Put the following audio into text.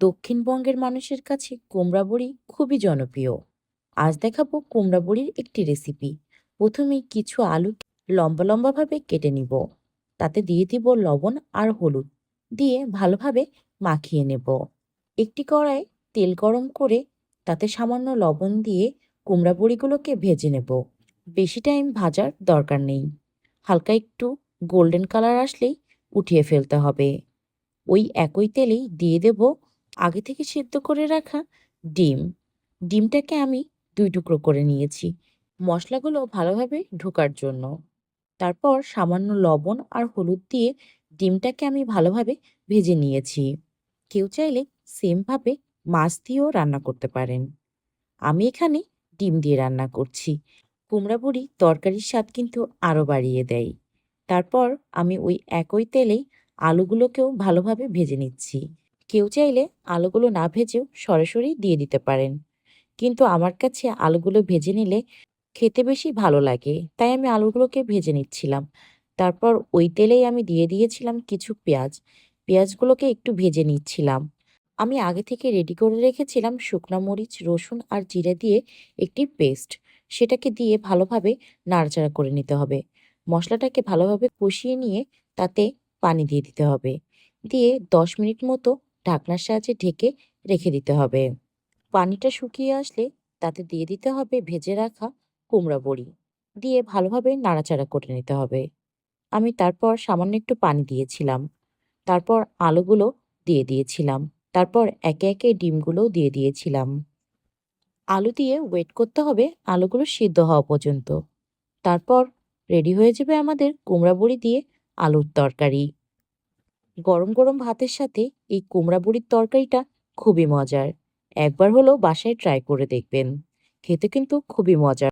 দক্ষিণবঙ্গের মানুষের কাছে কুমড়া বড়ি খুবই জনপ্রিয়। আজ দেখাবো কুমড়া বড়ির একটি রেসিপি। প্রথমে কিছু আলু লম্বা লম্বাভাবে কেটে নিব। তাতে দিয়ে দিব লবণ আর হলুদ, দিয়ে ভালোভাবে মাখিয়ে নেব। একটি কড়াই তেল গরম করে তাতে সামান্য লবণ দিয়ে কুমড়া বড়িগুলোকে ভেজে নেব। বেশি টাইম ভাজার দরকার নেই, হালকা একটু গোল্ডেন কালার আসলেই উঠিয়ে ফেলতে হবে। ওই একই তেলেই দিয়ে দেব আগে থেকে সিদ্ধ করে রাখা ডিম। ডিমটাকে আমি ২ টুকরো করে নিয়েছি মশলাগুলো ভালোভাবে ঢোকার জন্য। তারপর সামান্য লবণ আর হলুদ দিয়ে ডিমটাকে আমি ভালোভাবে ভেজে নিয়েছি। কেউ চাইলে সেমভাবে মাছ দিয়েও রান্না করতে পারেন। আমি এখানে ডিম দিয়ে রান্না করছি। কুমড়া বড়ি তরকারির স্বাদ কিন্তু আরও বাড়িয়ে দেয়। তারপর আমি ওই একই তেলেই আলুগুলোকেও ভালোভাবে ভেজে নিচ্ছি। কেউ চাইলে আলুগুলো না ভেজেও সরাসরি দিয়ে দিতে পারেন, কিন্তু আমার কাছে আলুগুলো ভেজে নিলে খেতে বেশি ভালো লাগে, তাই আমি আলুগুলোকে ভেজে নিচ্ছিলাম। তারপর ওই তেলেই আমি দিয়ে দিয়েছিলাম কিছু পেঁয়াজ। পেঁয়াজগুলোকে একটু ভেজে নিচ্ছিলাম। আমি আগে থেকে রেডি করে রেখেছিলাম শুকনা মরিচ, রসুন আর জিরে দিয়ে একটি পেস্ট। সেটাকে দিয়ে ভালোভাবে নাড়াচাড়া করে নিতে হবে। মশলাটাকে ভালোভাবে কষিয়ে নিয়ে তাতে পানি দিয়ে দিতে হবে। দিয়ে ১০ মিনিট মতো ঢাকনার সাহায্যে ঢেকে রেখে দিতে হবে। পানিটা শুকিয়ে আসলে তাতে দিয়ে দিতে হবে ভেজে রাখা কুমড়া বড়ি। দিয়ে ভালোভাবে নাড়াচাড়া করে নিতে হবে। আমি তারপর সামান্য একটু পানি দিয়েছিলাম। তারপর আলুগুলো দিয়ে দিয়েছিলাম। তারপর একে একে ডিমগুলোও দিয়ে দিয়েছিলাম। আলু দিয়ে ওয়েট করতে হবে আলুগুলো সিদ্ধ হওয়া পর্যন্ত। তারপর রেডি হয়ে যাবে আমাদের কুমড়া বড়ি দিয়ে আলুর তরকারি। গরম গরম ভাতের সাথে এই কুমড়া বড়ির তরকারিটা খুবই মজার। একবার হলেও বাসায় ট্রাই করে দেখবেন। খেতে কিন্তু খুবই মজার।